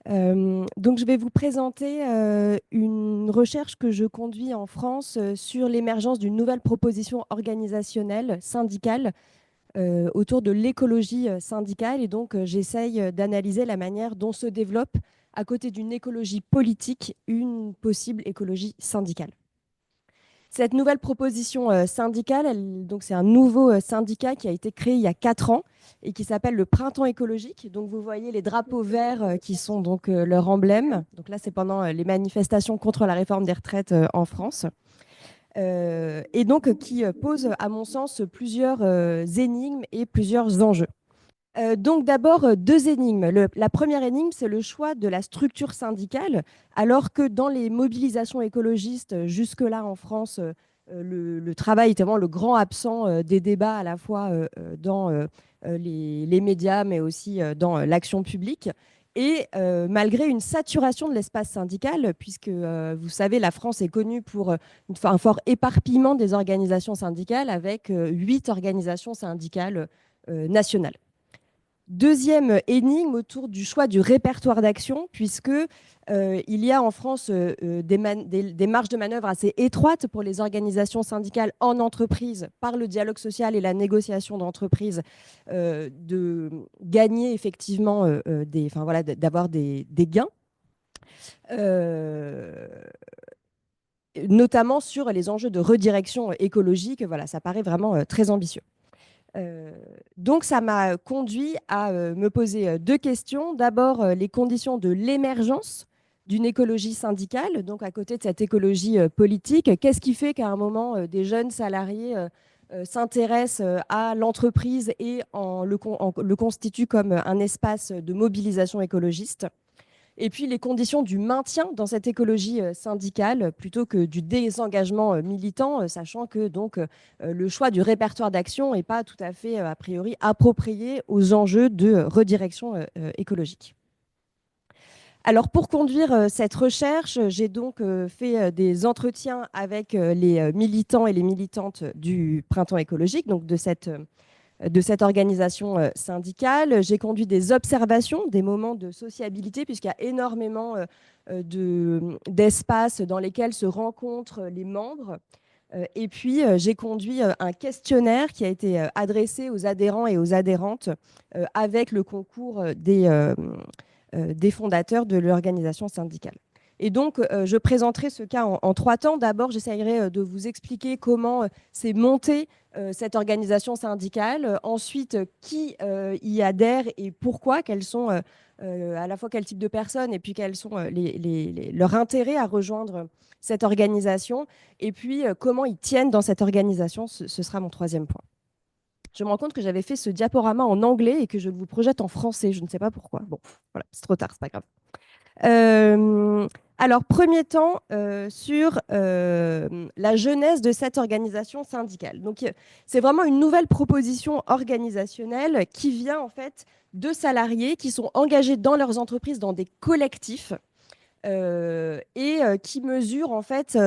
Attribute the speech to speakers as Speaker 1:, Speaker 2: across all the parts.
Speaker 1: Donc, je vais vous présenter une recherche que je conduis en France sur l'émergence d'une nouvelle proposition organisationnelle syndicale autour de l'écologie syndicale. Et donc, j'essaye d'analyser la manière dont se développe, à côté d'une écologie politique, une possible écologie syndicale. Cette nouvelle proposition syndicale, donc c'est un nouveau syndicat qui a été créé il y a 4 ans et qui s'appelle le Printemps écologique. Donc vous voyez les drapeaux verts qui sont donc leur emblème. Donc là, c'est pendant les manifestations contre la réforme des retraites en France. Et donc qui pose, à mon sens, plusieurs énigmes et plusieurs enjeux. Donc d'abord, deux énigmes. La première énigme, c'est le choix de la structure syndicale, alors que dans les mobilisations écologistes, jusque-là en France, le travail était vraiment le grand absent des débats, à la fois dans les médias, mais aussi dans l'action publique. Et malgré une saturation de l'espace syndical, puisque vous savez, la France est connue pour un fort éparpillement des organisations syndicales, avec 8 organisations syndicales nationales. Deuxième énigme autour du choix du répertoire d'action, puisque il y a en France des marges de manœuvre assez étroites pour les organisations syndicales en entreprise, par le dialogue social et la négociation d'entreprise, de gagner effectivement, voilà, d'avoir des gains, euh, notamment sur les enjeux de redirection écologique. Voilà, ça paraît vraiment très ambitieux. Euh, donc, ça m'a conduit à me poser deux questions. D'abord, les conditions de l'émergence d'une écologie syndicale, donc à côté de cette écologie politique. Qu'est-ce qui fait qu'à un moment, des jeunes salariés s'intéressent à l'entreprise et le constituent comme un espace de mobilisation écologiste? Et puis les conditions du maintien dans cette écologie syndicale plutôt que du désengagement militant, sachant que donc le choix du répertoire d'action n'est pas tout à fait a priori approprié aux enjeux de redirection écologique. Alors pour conduire cette recherche, j'ai donc fait des entretiens avec les militants et les militantes du Printemps écologique, donc de cette organisation syndicale. J'ai conduit des observations, des moments de sociabilité, puisqu'il y a énormément d'espaces dans lesquels se rencontrent les membres. Et puis, j'ai conduit un questionnaire qui a été adressé aux adhérents et aux adhérentes avec le concours des fondateurs de l'organisation syndicale. Et donc, je présenterai ce cas en 3 temps. D'abord, j'essayerai de vous expliquer comment s'est montée cette organisation syndicale. Ensuite, qui y adhère et pourquoi, quels sont à la fois quel type de personnes et puis quels sont leurs intérêts à rejoindre cette organisation. Et puis, comment ils tiennent dans cette organisation. Ce sera mon 3e point. Je me rends compte que j'avais fait ce diaporama en anglais et que je vous projette en français. Je ne sais pas pourquoi. Bon, voilà, c'est trop tard, c'est pas grave. Euh, alors, premier temps sur la genèse de cette organisation syndicale. Donc, c'est vraiment une nouvelle proposition organisationnelle qui vient en fait de salariés qui sont engagés dans leurs entreprises dans des collectifs et qui mesure en fait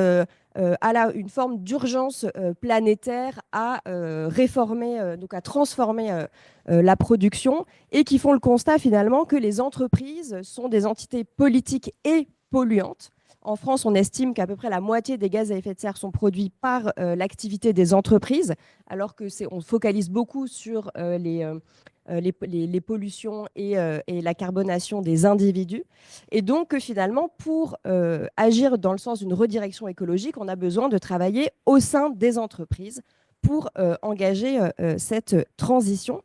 Speaker 1: une forme d'urgence planétaire à réformer, donc à transformer la production, et qui font le constat finalement que les entreprises sont des entités politiques et polluantes. En France, on estime qu'à peu près la moitié des gaz à effet de serre sont produits par l'activité des entreprises, alors que on focalise beaucoup sur les pollutions et la carbonation des individus. Et donc, finalement, pour agir dans le sens d'une redirection écologique, on a besoin de travailler au sein des entreprises pour engager cette transition,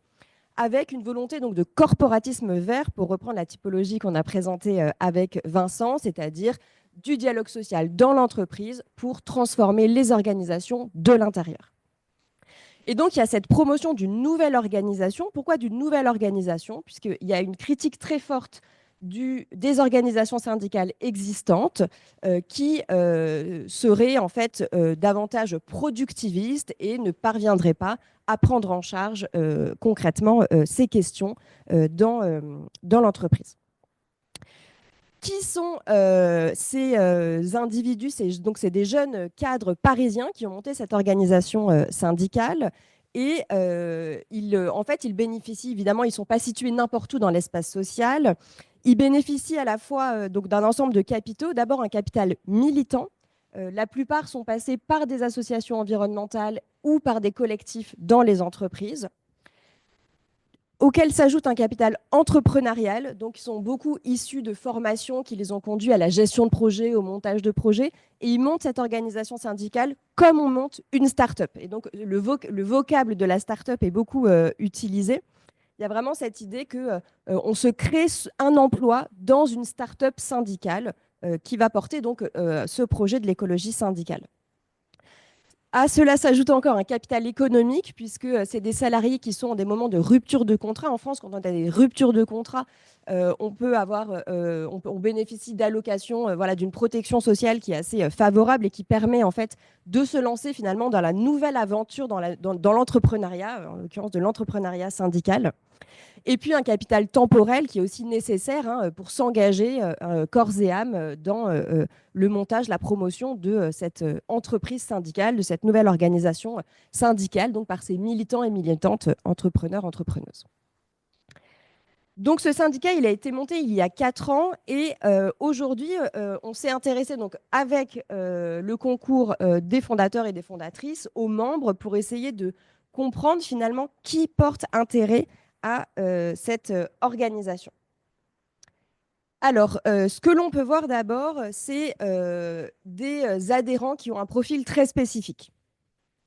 Speaker 1: avec une volonté donc de corporatisme vert, pour reprendre la typologie qu'on a présentée avec Vincent, c'est-à-dire du dialogue social dans l'entreprise pour transformer les organisations de l'intérieur. Et donc, il y a cette promotion d'une nouvelle organisation. Pourquoi d'une nouvelle organisation? Puisqu'il y a une critique très forte des organisations syndicales existantes qui seraient en fait davantage productivistes et ne parviendraient pas à prendre en charge concrètement ces questions dans l'entreprise. Qui sont ces individus? Donc, c'est des jeunes cadres parisiens qui ont monté cette organisation syndicale Et en fait, ils bénéficient, évidemment, ils ne sont pas situés n'importe où dans l'espace social. Ils bénéficient à la fois donc d'un ensemble de capitaux. D'abord, un capital militant. La plupart sont passés par des associations environnementales ou par des collectifs dans les entreprises, auquel s'ajoute un capital entrepreneurial. Donc, ils sont beaucoup issus de formations qui les ont conduits à la gestion de projets, au montage de projets. Et ils montent cette organisation syndicale comme on monte une start-up. Et donc, le vocable de la start-up est beaucoup utilisé. Il y a vraiment cette idée qu'on se crée un emploi dans une start-up syndicale qui va porter donc ce projet de l'écologie syndicale. À cela s'ajoute encore un capital économique, puisque c'est des salariés qui sont en des moments de rupture de contrat. En France, quand on a des ruptures de contrat, on bénéficie d'allocations, voilà, d'une protection sociale qui est assez favorable et qui permet en fait de se lancer finalement dans la nouvelle aventure dans l'entrepreneuriat, en l'occurrence de l'entrepreneuriat syndical. Et puis un capital temporel qui est aussi nécessaire pour s'engager corps et âme dans le montage, la promotion de cette entreprise syndicale, de cette nouvelle organisation syndicale, donc par ces militants et militantes entrepreneurs, entrepreneuses. Donc ce syndicat, il a été monté il y a 4 ans et aujourd'hui, on s'est intéressé donc avec le concours des fondateurs et des fondatrices aux membres pour essayer de comprendre finalement qui porte intérêt à cette organisation. Alors, ce que l'on peut voir d'abord, c'est des adhérents qui ont un profil très spécifique.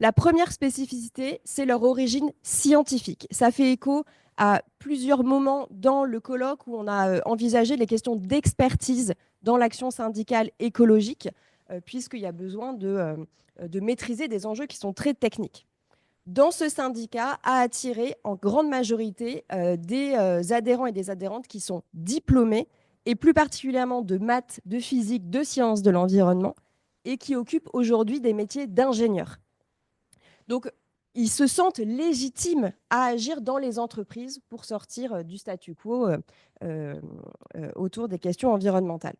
Speaker 1: La première spécificité, c'est leur origine scientifique. Ça fait écho à plusieurs moments dans le colloque où on a envisagé les questions d'expertise dans l'action syndicale écologique, puisqu'il y a besoin de maîtriser des enjeux qui sont très techniques. Dans ce syndicat, a attiré en grande majorité des adhérents et des adhérentes qui sont diplômés, et plus particulièrement de maths, de physique, de sciences de l'environnement, et qui occupent aujourd'hui des métiers d'ingénieurs. Donc, ils se sentent légitimes à agir dans les entreprises pour sortir du statu quo autour des questions environnementales.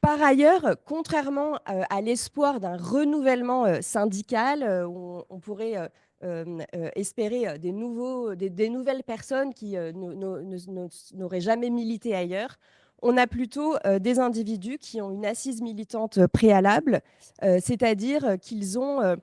Speaker 1: Par ailleurs, contrairement à l'espoir d'un renouvellement syndical, où on pourrait espérer des nouvelles personnes qui n'auraient jamais milité ailleurs, on a plutôt des individus qui ont une assise militante préalable, c'est-à-dire qu'ils ont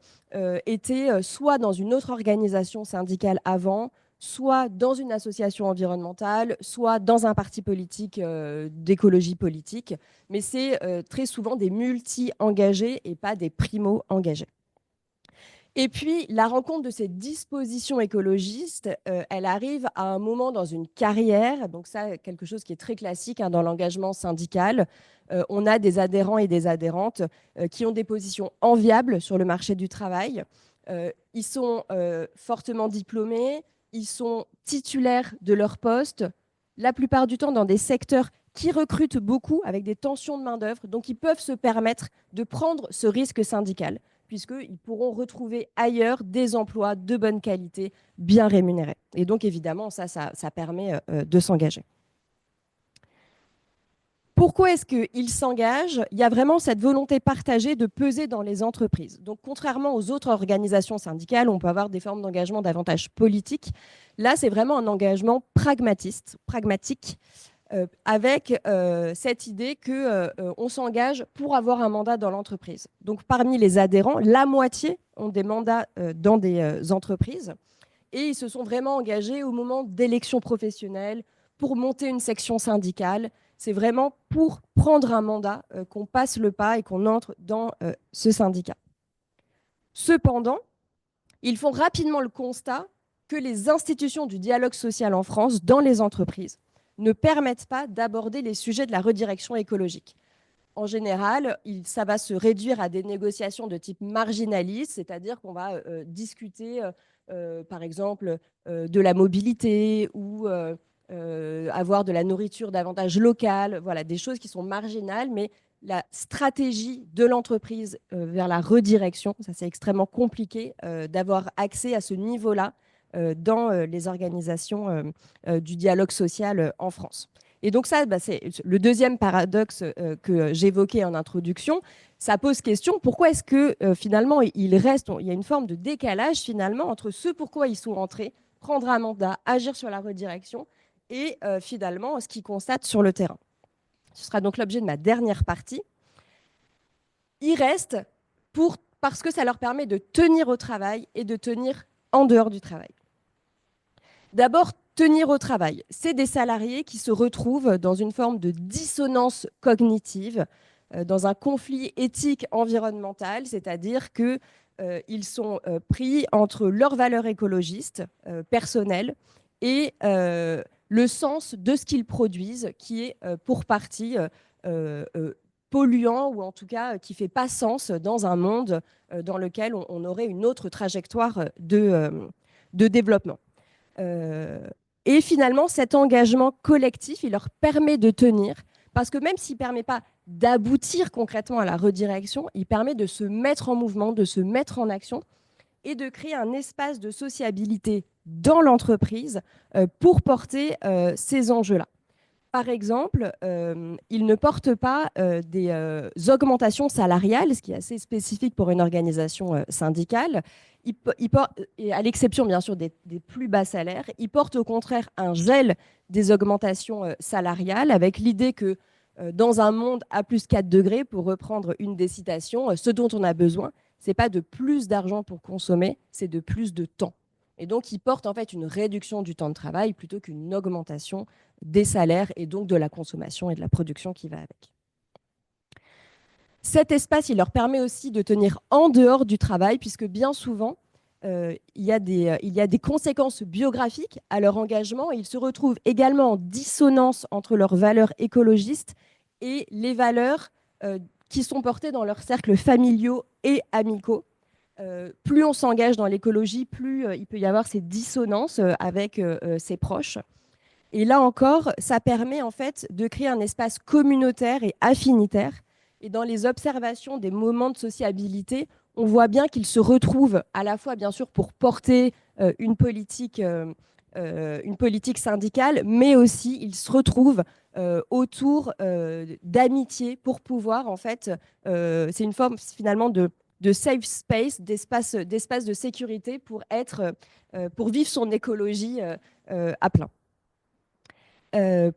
Speaker 1: été soit dans une autre organisation syndicale avant, soit dans une association environnementale, soit dans un parti politique d'écologie politique. Mais c'est très souvent des multi-engagés et pas des primo-engagés. Et puis, la rencontre de ces dispositions écologistes, elle arrive à un moment dans une carrière. Donc ça, quelque chose qui est très classique dans l'engagement syndical. On a des adhérents et des adhérentes qui ont des positions enviables sur le marché du travail. Ils sont fortement diplômés, ils sont titulaires de leur poste, la plupart du temps dans des secteurs qui recrutent beaucoup avec des tensions de main-d'œuvre. Donc, ils peuvent se permettre de prendre ce risque syndical, puisqu'ils pourront retrouver ailleurs des emplois de bonne qualité, bien rémunérés. Et donc, évidemment, ça permet de s'engager. Pourquoi est-ce qu'ils s'engagent? Il y a vraiment cette volonté partagée de peser dans les entreprises. Donc, contrairement aux autres organisations syndicales, on peut avoir des formes d'engagement davantage politiques. Là, c'est vraiment un engagement pragmatique, avec cette idée qu'on s'engage pour avoir un mandat dans l'entreprise. Donc, parmi les adhérents, la moitié ont des mandats dans des entreprises et ils se sont vraiment engagés au moment d'élections professionnelles, pour monter une section syndicale. C'est vraiment pour prendre un mandat qu'on passe le pas et qu'on entre dans ce syndicat. Cependant, ils font rapidement le constat que les institutions du dialogue social en France, dans les entreprises, ne permettent pas d'aborder les sujets de la redirection écologique. En général, ça va se réduire à des négociations de type marginaliste, c'est-à-dire qu'on va discuter, par exemple, de la mobilité ou avoir de la nourriture davantage locale, voilà, des choses qui sont marginales, mais la stratégie de l'entreprise vers la redirection, ça c'est extrêmement compliqué d'avoir accès à ce niveau-là dans les organisations du dialogue social en France. Et donc ça, c'est le deuxième paradoxe que j'évoquais en introduction, ça pose question, pourquoi est-ce que finalement il y a une forme de décalage finalement entre ce pourquoi ils sont rentrés, prendre un mandat, agir sur la redirection, et finalement ce qu'ils constatent sur le terrain. Ce sera donc l'objet de ma dernière partie. Ils restent parce que ça leur permet de tenir au travail et de tenir en dehors du travail. D'abord, tenir au travail. C'est des salariés qui se retrouvent dans une forme de dissonance cognitive, dans un conflit éthique environnemental, c'est-à-dire qu'ils sont pris entre leurs valeurs écologistes personnelles et le sens de ce qu'ils produisent, qui est pour partie polluant, ou en tout cas qui ne fait pas sens dans un monde dans lequel on aurait une autre trajectoire de développement. Euh, et finalement, cet engagement collectif, il leur permet de tenir, parce que même s'il ne permet pas d'aboutir concrètement à la redirection, il permet de se mettre en mouvement, de se mettre en action et de créer un espace de sociabilité dans l'entreprise pour porter ces enjeux-là. Par exemple, ils ne portent pas des augmentations salariales, ce qui est assez spécifique pour une organisation syndicale. Et à l'exception bien sûr des plus bas salaires, ils portent au contraire un gel des augmentations salariales, avec l'idée que dans un monde à plus 4 degrés, pour reprendre une des citations, ce dont on a besoin, ce n'est pas de plus d'argent pour consommer, c'est de plus de temps. Et donc, ils portent en fait une réduction du temps de travail plutôt qu'une augmentation des salaires et donc de la consommation et de la production qui va avec. Cet espace, il leur permet aussi de tenir en dehors du travail, puisque bien souvent, il y a des conséquences biographiques à leur engagement, et ils se retrouvent également en dissonance entre leurs valeurs écologistes et les valeurs qui sont portées dans leurs cercles familiaux et amicaux. Plus on s'engage dans l'écologie, plus il peut y avoir ces dissonances avec ses proches. Et là encore, ça permet en fait de créer un espace communautaire et affinitaire. Et dans les observations des moments de sociabilité, on voit bien qu'ils se retrouvent à la fois, bien sûr, pour porter une politique syndicale, mais aussi ils se retrouvent autour d'amitié pour pouvoir, en fait, c'est une forme finalement de safe space, d'espace de sécurité pour vivre son écologie à plein.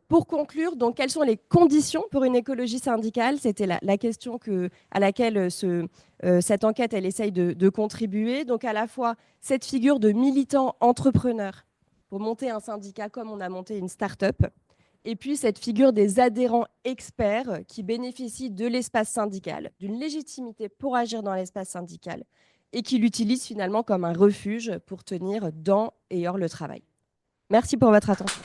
Speaker 1: Pour conclure, donc, quelles sont les conditions pour une écologie syndicale? C'était la question à laquelle cette enquête elle essaye de contribuer. Donc à la fois cette figure de militant entrepreneur pour monter un syndicat comme on a monté une start-up, et puis cette figure des adhérents experts qui bénéficient de l'espace syndical, d'une légitimité pour agir dans l'espace syndical, et qui l'utilisent finalement comme un refuge pour tenir dans et hors le travail. Merci pour votre attention.